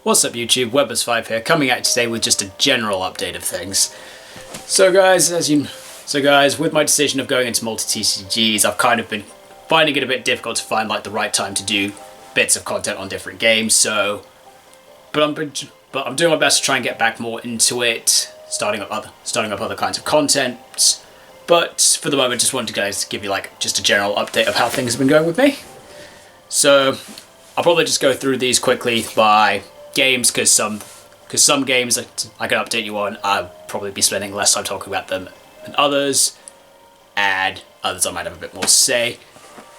What's up YouTube, Webberz05 here, coming at you today with just a general update of things. So guys, with my decision of going into multi-TCGs, I've kind of been finding it a bit difficult to find like the right time to do bits of content on different games, but I'm doing my best to try and get back more into it, starting up other kinds of content. But for the moment, just wanted to guys give you like just a general update of how things have been going with me. So I'll probably just go through these quickly by games, because some games that I can update you on, I'll probably be spending less time talking about them than others, and others I might have a bit more to say.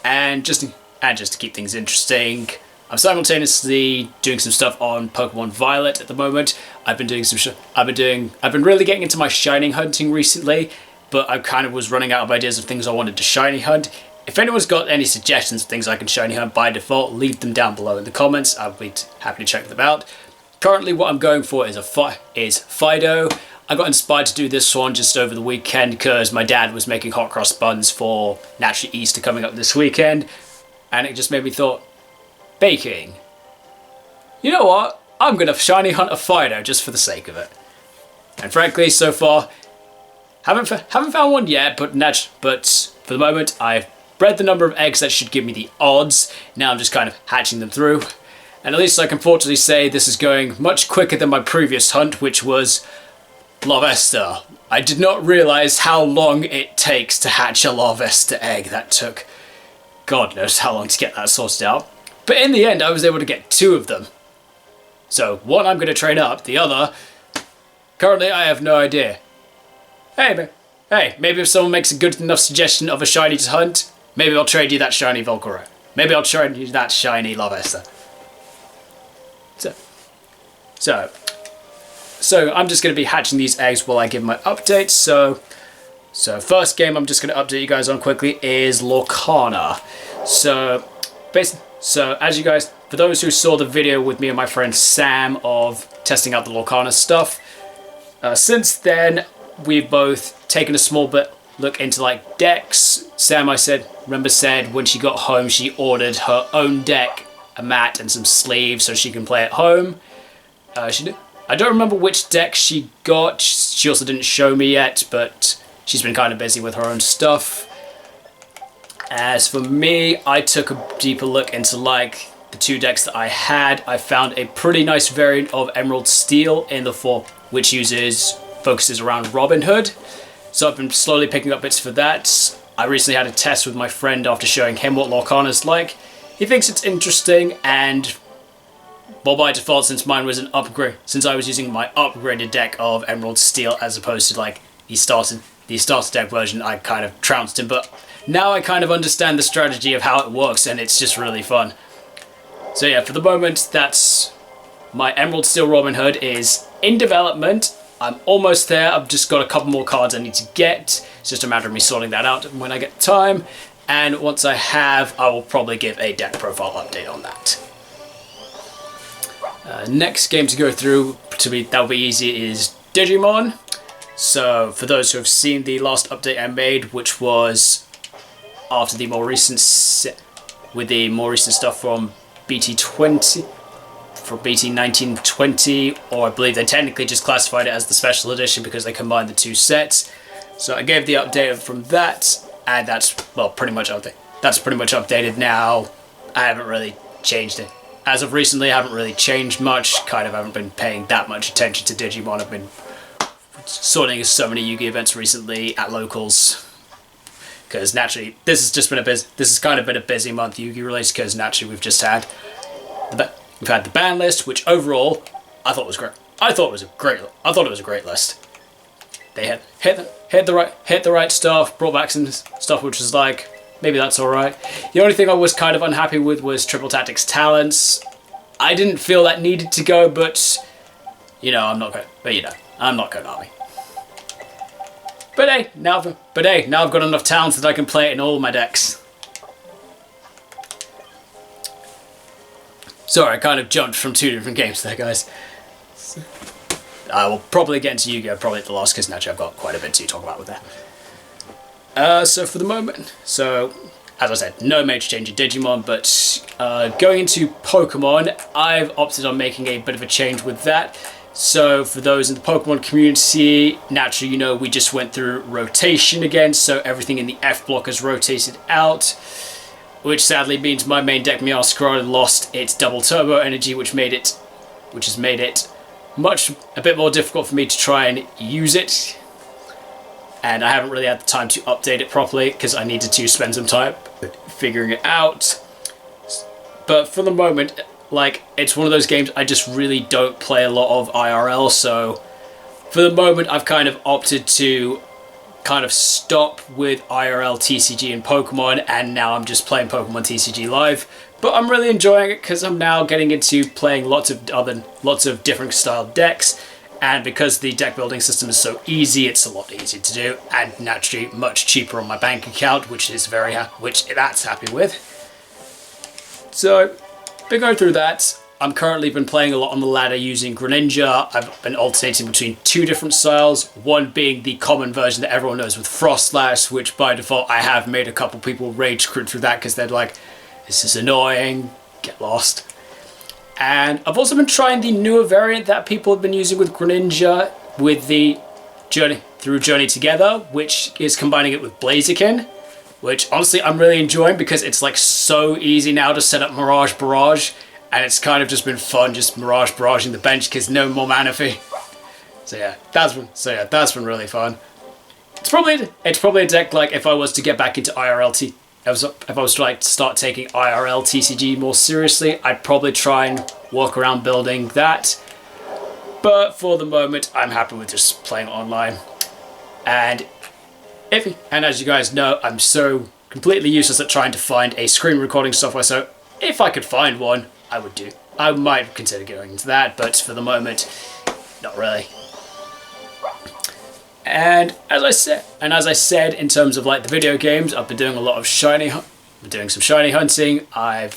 And just to keep things interesting, I'm simultaneously doing some stuff on Pokemon Violet at the moment. I've been really getting into my shiny hunting recently, but I kind of was running out of ideas of things I wanted to shiny hunt. If anyone's got any suggestions of things I can shiny hunt by default, leave them down below in the comments. I'll be happy to check them out. Currently what I'm going for is Fido. I got inspired to do this one just over the weekend because my dad was making hot cross buns for naturally Easter coming up this weekend, and it just made me thought, baking. You know what? I'm gonna shiny hunt a Fido just for the sake of it. And frankly, so far, haven't found one yet, but for the moment, I've bred the number of eggs that should give me the odds. Now I'm just kind of hatching them through. And at least I can fortunately say this is going much quicker than my previous hunt, which was Larvesta. I did not realize how long it takes to hatch a Larvesta egg. That took God knows how long to get that sorted out. But in the end, I was able to get 2 of them. So one I'm going to train up, the other, currently I have no idea. Hey, maybe if someone makes a good enough suggestion of a shiny to hunt, maybe I'll trade you that shiny Volcoro. Maybe I'll trade you that shiny Larvesta. So I'm just going to be hatching these eggs while I give my updates. So first game I'm just going to update you guys on quickly is Lorcana. So as you guys, for those who saw the video with me and my friend Sam of testing out the Lorcana stuff, since then we've both taken a small bit look into like decks. Sam, said when she got home she ordered her own deck, a mat and some sleeves so she can play at home. I don't remember which deck she got. She also didn't show me yet, but she's been kind of busy with her own stuff. As for me, I took a deeper look into like the 2 decks that I had. I found a pretty nice variant of Emerald Steel in the 4, which focuses around Robin Hood. So I've been slowly picking up bits for that. I recently had a test with my friend after showing him what Lorcana's like. He thinks it's interesting, and well, by default, since I was using my upgraded deck of Emerald Steel as opposed to like the starter deck version, I kind of trounced him. But now I kind of understand the strategy of how it works, and it's just really fun. So yeah, for the moment, that's my Emerald Steel Robin Hood is in development. I'm almost there. I've just got a couple more cards I need to get. It's just a matter of me sorting that out when I get time. And once I have, I will probably give a deck profile update on that. Next game to go through, that'll be easy, is Digimon. So for those who have seen the last update I made, which was after the more recent stuff from BT20, for BT 1920, or I believe they technically just classified it as the special edition because they combined the 2 sets. So I gave the update from that, and that's pretty much updated now. I haven't really changed it. As of recently, I haven't really changed much. Kind of haven't been paying that much attention to Digimon. I've been sorting so many Yu-Gi events recently at locals, because naturally this has kind of been a busy month Yu-Gi related, because naturally we've had the ban list, which overall I thought was great. I thought it was a great list. They had hit the right stuff, brought back some stuff which was like, maybe that's alright. The only thing I was kind of unhappy with was Triple Tactics Talents. I didn't feel that needed to go, but I'm not going army. But hey, now I've got enough talents that I can play it in all my decks. Sorry, I kind of jumped from 2 different games there, guys. I will probably get into Yu-Gi-Oh! Probably at the last, because naturally I've got quite a bit to talk about with that. So for the moment, as I said, no major change in Digimon, but going into Pokemon, I've opted on making a bit of a change with that. So for those in the Pokemon community, naturally, you know, we just went through rotation again, so everything in the F block has rotated out, which sadly means my main deck, Meowscarada, lost its double turbo energy, which has made it a bit more difficult for me to try and use it. And I haven't really had the time to update it properly because I needed to spend some time figuring it out. But for the moment, like, it's one of those games I just really don't play a lot of IRL, so for the moment I've kind of opted to kind of stop with IRL TCG and Pokemon, and now I'm just playing Pokemon TCG Live. But I'm really enjoying it because I'm now getting into playing lots of different style decks. And because the deck building system is so easy, it's a lot easier to do, and naturally much cheaper on my bank account, which that's happy with. So, been going through that. I'm currently been playing a lot on the ladder using Greninja. I've been alternating between two different styles, one being the common version that everyone knows with Frost Slash, which by default I have made a couple people rage quit through that because they're like, this is annoying, get lost. And I've also been trying the newer variant that people have been using with Greninja with the Journey Together, which is combining it with Blaziken, which honestly I'm really enjoying because it's like so easy now to set up Mirage Barrage, and it's kind of just been fun just Mirage Barraging the bench because no more mana fee. So yeah, that's been really fun. It's probably a deck like if I was to get back into IRL if I was to like start taking IRL TCG more seriously, I'd probably try and walk around building that. But for the moment, I'm happy with just playing online. And as you guys know, I'm so completely useless at trying to find a screen recording software. So if I could find one, I might consider going into that. But for the moment, not really. And as I said, in terms of like the video games, I've been doing a lot of some shiny hunting. Let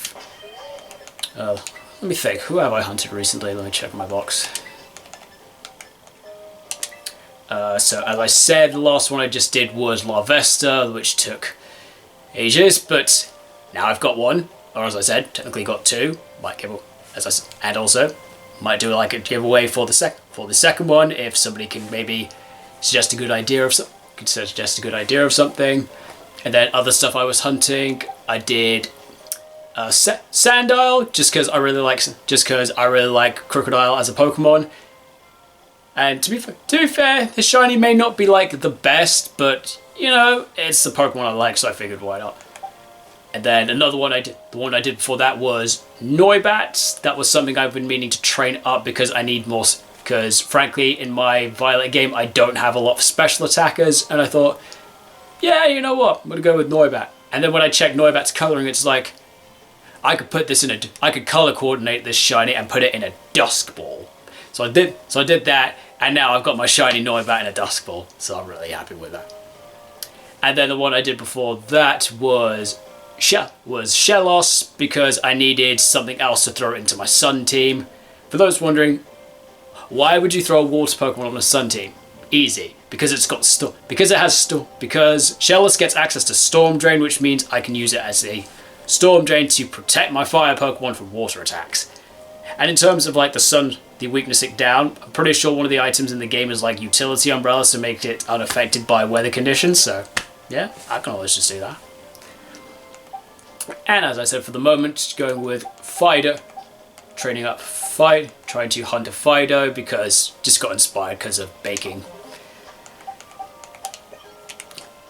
me think, who have I hunted recently? Let me check my box. So as I said, the last one I just did was Larvesta, which took ages, but now I've got one, or as I said, technically got two. And also might do like a giveaway for the second one if somebody can maybe suggest a good idea of something. And then other stuff I was hunting, I did Sandile, just because I really like Crocodile as a Pokemon. And to be fair, the shiny may not be like the best, but you know, it's the Pokemon I like, so I figured why not. And then another one the one I did before that was Noibat. That was something I've been meaning to train up because I need more. Because frankly, in my Violet game, I don't have a lot of special attackers, and I thought, yeah, you know what, I'm gonna go with Noibat. And then when I checked Noibat's coloring, it's like, I could color coordinate this shiny and put it in a Dusk Ball. So I did that, and now I've got my shiny Noibat in a Dusk Ball. So I'm really happy with that. And then the one I did before that was Shellos, because I needed something else to throw into my Sun team. For those wondering, why would you throw a water Pokemon on a Sun team? Easy. Because because Shellos gets access to Storm Drain, which means I can use it as a Storm Drain to protect my fire Pokemon from water attacks. And in terms of like the weakness it down, I'm pretty sure one of the items in the game is like Utility Umbrella to make it unaffected by weather conditions, so yeah, I can always just do that. And as I said, for the moment, going with Fido, training up trying to hunt a Fido because just got inspired because of baking.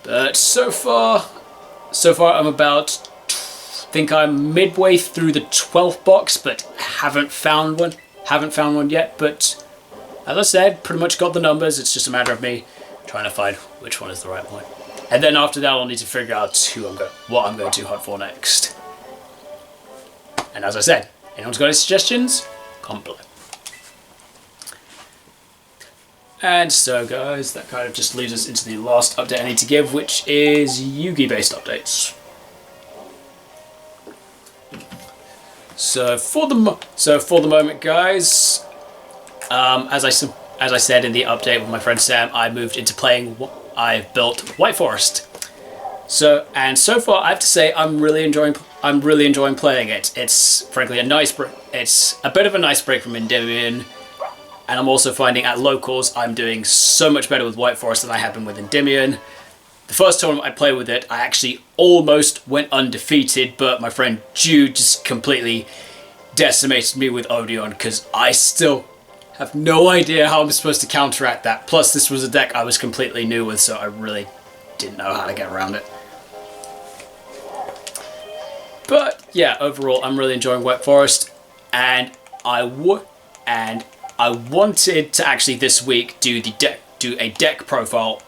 But so far I'm I'm midway through the 12th box, but haven't found one yet. But as I said, pretty much got the numbers. It's just a matter of me trying to find which one is the right one. And then after that, I'll need to figure out what I'm going to hunt for next. And as I said, anyone's got any suggestions? Comment below. And so guys, that kind of just leads us into the last update I need to give, which is Yugi based updates. So for the moment, guys, as I said in the update with my friend Sam, I've built White Forest. So far, I have to say I'm really enjoying playing it. It's frankly it's a bit of a nice break from Endymion, and I'm also finding at locals I'm doing so much better with White Forest than I have been with Endymion. The first tournament I played with it, I actually almost went undefeated, but my friend Jude just completely decimated me with Odeon because I still have no idea how I'm supposed to counteract that. Plus, this was a deck I was completely new with, so I really didn't know how to get around it. But yeah, overall, I'm really enjoying White Forest, and I wanted to actually this week do a deck profile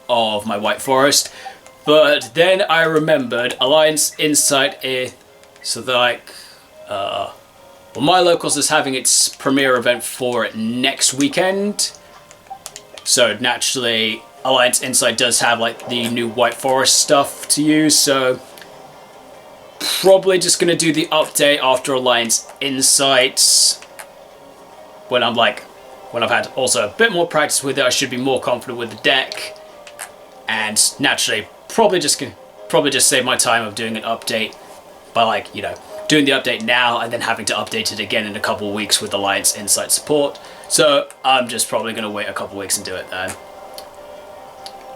of my White Forest, but then I remembered Alliance Insight well, my locals is having its premiere event for it next weekend, so naturally Alliance Insight does have like the new White Forest stuff to use, so probably just gonna do the update after Alliance Insights when I've had also a bit more practice with it. I should be more confident with the deck, and naturally probably just save my time of doing an update by doing the update now and then having to update it again in a couple of weeks with Alliance Insight support. So I'm just probably going to wait a couple of weeks and do it then.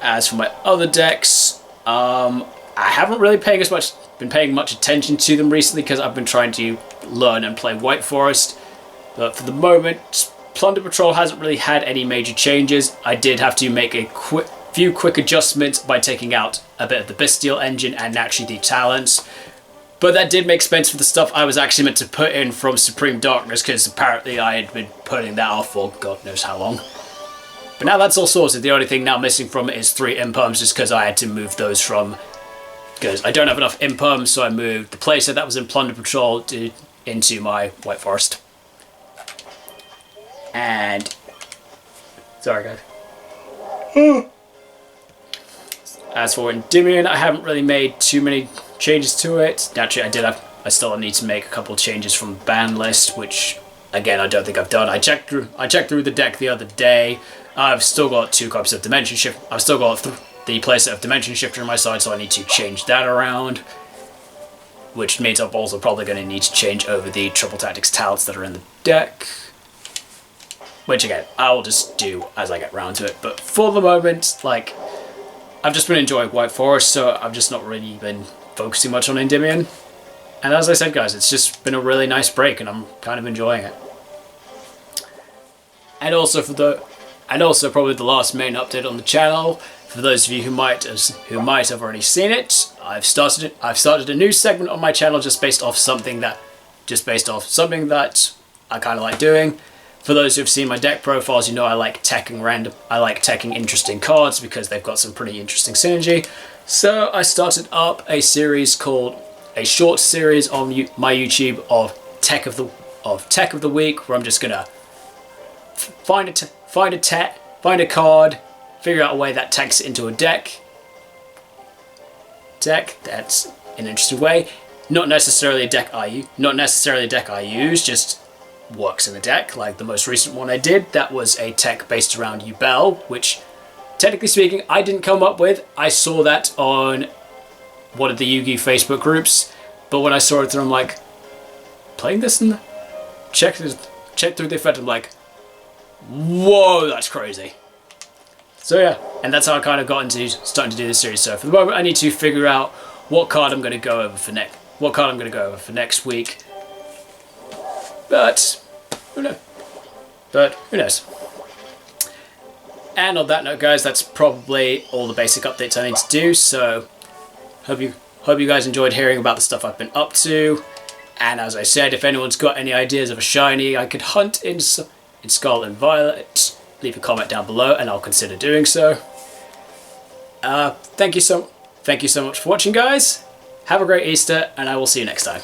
As for my other decks, I haven't really been paying much attention to them recently because I've been trying to learn and play White Forest. But for the moment, Plunder Patrol hasn't really had any major changes. I did have to make a few quick adjustments by taking out a bit of the Bestial engine and naturally the talents. But that did make sense for the stuff I was actually meant to put in from Supreme Darkness, because apparently I had been putting that off for God knows how long. But now that's all sorted. The only thing now missing from it is 3 imperms, just because I had to move those because I don't have enough imperms, so I moved the playset that was in Plunder Patrol into my White Forest. And sorry guys. As for Endymion, I haven't really made too many changes to it. Naturally, I still need to make a couple of changes from the ban list, which again I don't think I've done. I checked through the deck the other day. I've still got 2 copies of Dimension Shift. I've still got the playset of Dimension Shifter on my side, so I need to change that around. Which means I'm also probably going to need to change over the Triple Tactics talents that are in the deck. Which again, I'll just do as I get around to it. But for the moment, I've just been enjoying White Forest, so I've just not really been focusing much on Endymion. And as I said, guys, it's just been a really nice break, and I'm kind of enjoying it. And also probably the last main update on the channel, for those of you who might have already seen it, I've started a new segment on my channel just based off something that I kind of like doing. For those who've seen my deck profiles, you know I like teching interesting cards because they've got some pretty interesting synergy. So I started up a short series on my YouTube of Tech of the Week, where I'm just gonna find a card, figure out a way that techs it into a deck that's an interesting way. Not necessarily a deck I use, just works in the deck. Like the most recent one I did, that was a tech based around Yubel, which technically speaking I didn't come up with. I saw that on one of the Yu-Gi-Oh Facebook groups, but when I saw it through, I'm like, playing this and check through the effect, I'm like, whoa, that's crazy. So yeah, and that's how I kind of got into starting to do this series. So for the moment I need to figure out what card I'm going to go over for next week. But who knows? And on that note, guys, that's probably all the basic updates I need to do. So hope you guys enjoyed hearing about the stuff I've been up to. And as I said, if anyone's got any ideas of a shiny I could hunt in Scarlet and Violet, leave a comment down below and I'll consider doing so. Thank you so much for watching, guys. Have a great Easter, and I will see you next time.